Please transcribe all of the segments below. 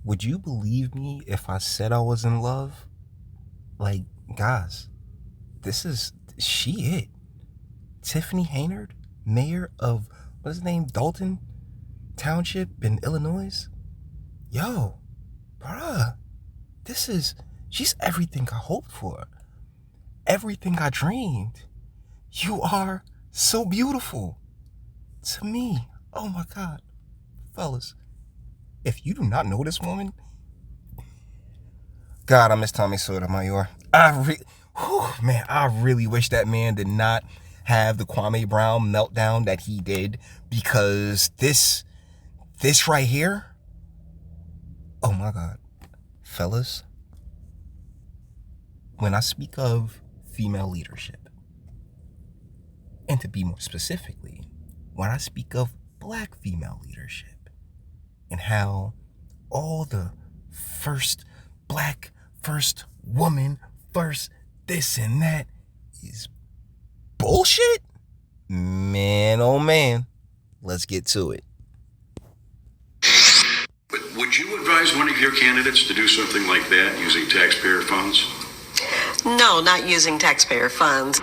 Would you believe me if I said I was in love? Like, guys, she it. Tiffany Henyard, mayor of, what's his name, Dalton Township in Illinois? Yo, bruh, she's everything I hoped for. Everything I dreamed. You are so beautiful to me. Oh my God. Fellas, if you do not know this woman, God, I miss Tommy Sotomayor. I really wish that man did not have the Kwame Brown meltdown that he did, because this right here, oh my God. Fellas, when I speak of female leadership, and to be more specifically, when I speak of black female leadership, and how all the black first woman first this and that is bullshit, man, oh man, let's get to it. But would you advise one of your candidates to do something like that using taxpayer funds? No, not using taxpayer funds.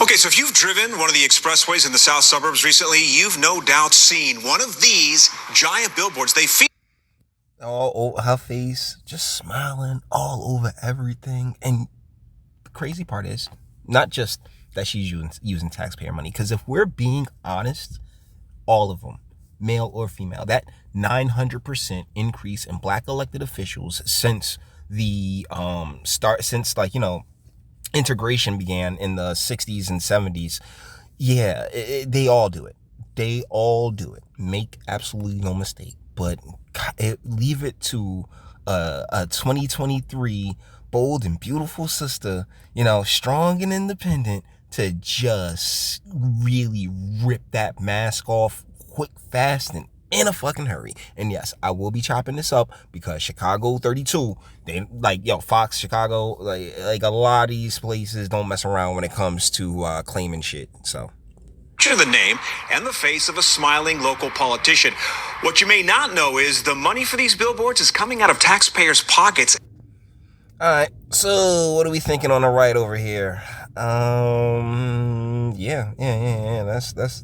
Okay, so if you've driven one of the expressways in the south suburbs recently, you've no doubt seen one of these giant billboards. They feature all over her face, just smiling all over everything. And the crazy part is not just that she's using taxpayer money, because if we're being honest, all of them, male or female, that 900% increase in black elected officials since the integration began in the 60s and 70s, they all do it. They all do it. Make absolutely no mistake. But leave it to a 2023 bold and beautiful sister, strong and independent, to just really rip that mask off quick, fast, and in a fucking hurry. And yes, I will be chopping this up because Chicago 32, they Fox, Chicago, like a lot of these places don't mess around when it comes to claiming shit. So the name and the face of a smiling local politician. What you may not know is the money for these billboards is coming out of taxpayers' pockets. All right, so what are we thinking on the right over here? That's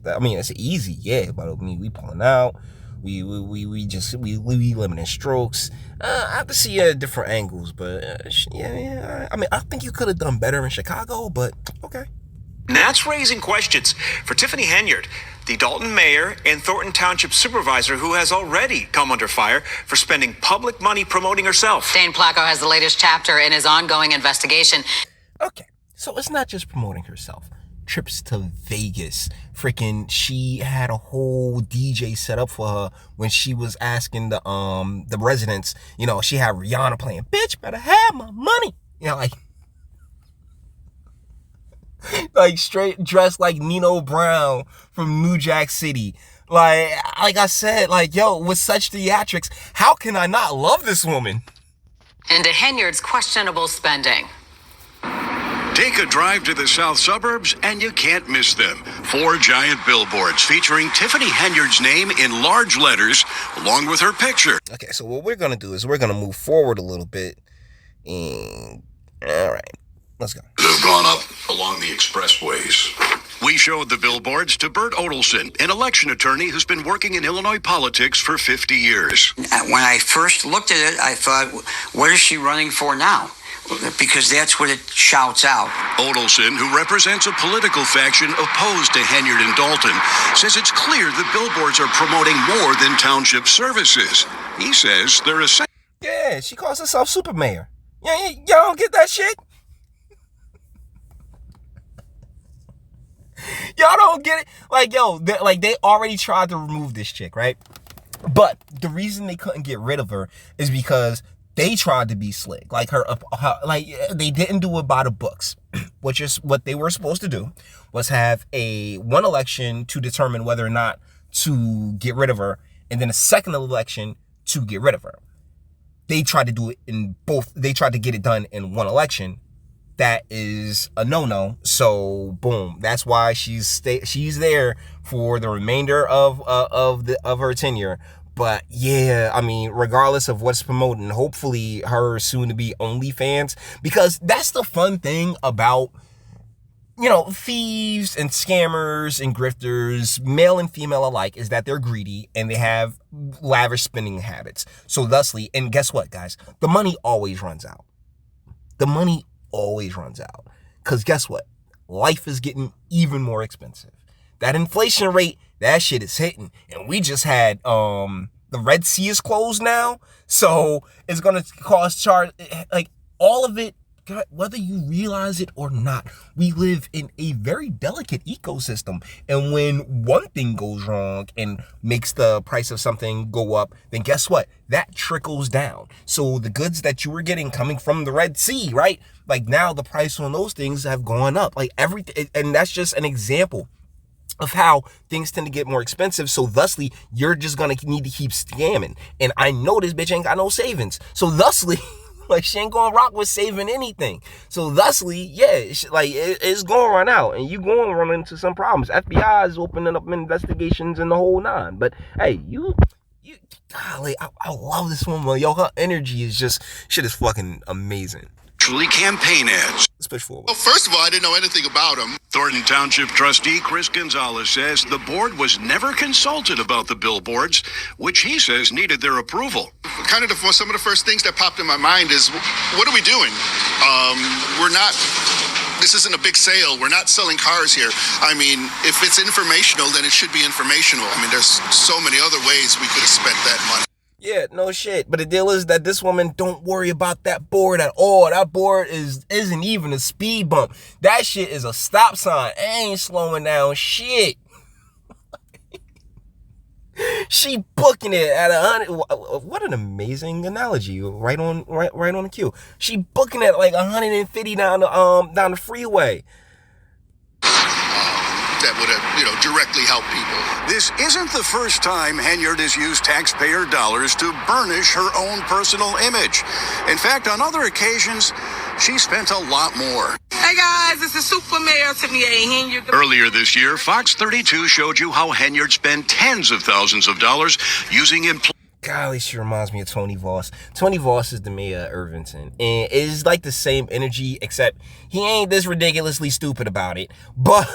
I mean, it's easy, but I mean, we pulling out. We limiting strokes. I have to see different angles, but I mean, I think you could have done better in Chicago, but okay. That's raising questions for Tiffany Henyard, the Dalton mayor and Thornton Township supervisor, who has already come under fire for spending public money promoting herself. Dane Placco has the latest chapter in his ongoing investigation. Okay, so it's not just promoting herself. Trips to Vegas. She had a whole DJ set up for her when she was asking the residents, she had Rihanna playing, bitch, better have my money. Like straight dressed like Nino Brown from New Jack City. Like I said, with such theatrics, how can I not love this woman? Into Henyard's questionable spending. Take a drive to the south suburbs and you can't miss them. 4 giant billboards featuring Tiffany Henyard's name in large letters along with her picture. Okay, so what we're going to do is we're going to move forward a little bit. And all right, let's go. Have gone up along the expressways. We showed the billboards to Bert Odelson, an election attorney who's been working in Illinois politics for 50 years. When I first looked at it, I thought, what is she running for now? Because that's what it shouts out. Odelson, who represents a political faction opposed to Henyard and Dalton, says it's clear the billboards are promoting more than township services. He says they're a... Yeah, she calls herself super mayor. Y'all don't get that shit? Y'all don't get it? They already tried to remove this chick, right? But the reason they couldn't get rid of her is because they tried to be slick. They didn't do it by the books, which is what they were supposed to do, was have one election to determine whether or not to get rid of her, and then a second election to get rid of her. They tried to do it in both. They tried to get it done in one election. That is a no-no. So boom, that's why she's there for the remainder of her tenure. But yeah, I mean, regardless of what's promoting, hopefully her soon to be OnlyFans, because that's the fun thing about, thieves and scammers and grifters, male and female alike, is that they're greedy and they have lavish spending habits. So thusly, and guess what, guys? The money always runs out. The money always runs out. Because guess what? Life is getting even more expensive. That inflation rate, that shit is hitting. And we just had, the Red Sea is closed now. So it's going to cost all of it. Whether you realize it or not, we live in a very delicate ecosystem. And when one thing goes wrong and makes the price of something go up, then guess what? That trickles down. So the goods that you were getting coming from the Red Sea, right? Like now the price on those things have gone up. Like everything. And that's just an example of how things tend to get more expensive. So thusly, you're just going to need to keep scamming. And I know this bitch ain't got no savings. So thusly... Like, she ain't gonna rock with saving anything. So thusly, yeah, it's gonna run out. And you gonna run into some problems. FBI is opening up investigations and the whole nine. But, hey, golly, I love this woman. Yo, her energy is just, shit is fucking amazing. Truly campaign ads. Let's push forward. Well, first of all, I didn't know anything about him. Thornton Township trustee Chris Gonzalez says the board was never consulted about the billboards, which he says needed their approval. Kind of some of the first things that popped in my mind is, what are we doing? This isn't a big sale. We're not selling cars here. I mean, if it's informational, then it should be informational. I mean, there's so many other ways we could have spent that money. Yeah, no shit. But the deal is that this woman don't worry about that board at all. That board isn't even a speed bump. That shit is a stop sign. It ain't slowing down shit. She booking it at 100. What an amazing analogy. Right on the cue. She booking it like 150 down the freeway. That would have, directly helped people. This isn't the first time Henyard has used taxpayer dollars to burnish her own personal image. In fact, on other occasions, she spent a lot more. Hey guys, this is Super Mayor Tiffany Henyard. Earlier this year, Fox 32 showed you how Henyard spent tens of thousands of dollars using Golly, she reminds me of Tony Voss. Tony Voss is the mayor of Irvington. And it's like the same energy, except he ain't this ridiculously stupid about it. But,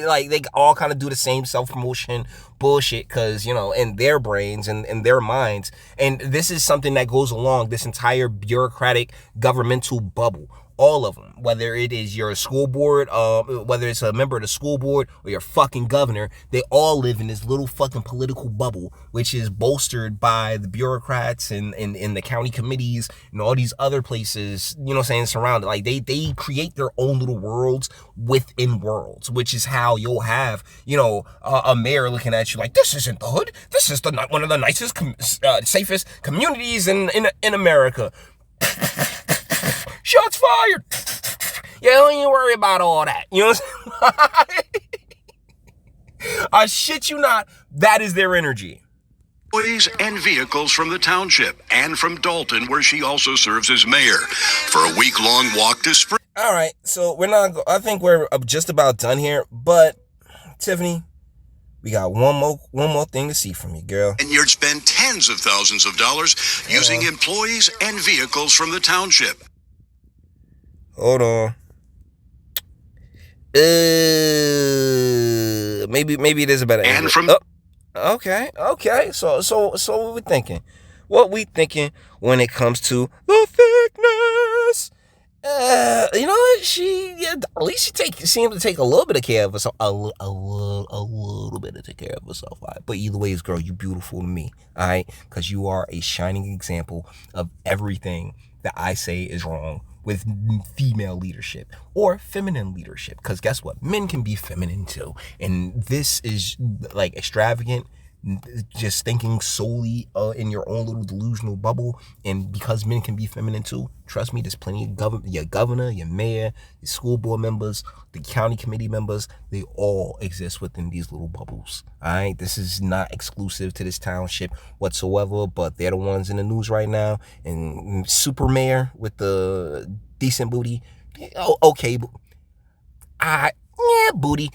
like, they all kind of do the same self-promotion bullshit because, in their brains and in their minds. And this is something that goes along this entire bureaucratic governmental bubble. All of them, whether it is your school board, whether it's a member of the school board or your fucking governor, they all live in this little fucking political bubble, which is bolstered by the bureaucrats and the county committees and all these other places, surrounded. Like they create their own little worlds within worlds, which is how you'll have, a mayor looking at you like, this isn't the hood. This is one of the nicest, safest communities in America. Shots fired. Yeah, don't even worry about all that. You know what I'm saying? I shit you not, that is their energy. Employees and vehicles from the township and from Dalton, where she also serves as mayor, for a week-long walk to spring. All right, so I think we're just about done here, but Tiffany, we got one more thing to see from you, girl. And you'd spend tens of thousands of dollars using employees and vehicles from the township. Hold on. Maybe it is a better And angle. Okay. So what we thinking? What we thinking when it comes to the thickness? At least she seems to take a little bit of care of herself. A little bit to take care of herself. All right? But either way, girl, you beautiful to me. All right, because you are a shining example of everything that I say is wrong with female leadership or feminine leadership. Because guess what? Men can be feminine too. And this is like extravagant, just thinking solely in your own little delusional bubble. And because men can be feminine too, trust me, there's plenty of your governor, your mayor, your school board members, the county committee members, they all exist within these little bubbles. All right, this is not exclusive to this township whatsoever, but they're the ones in the news right now. And super mayor with the decent booty, okay, booty.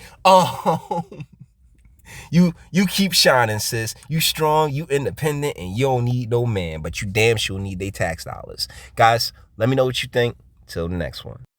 You keep shining, sis. You strong, you independent, and you don't need no man, but you damn sure need their tax dollars. Guys, let me know what you think. Till the next one.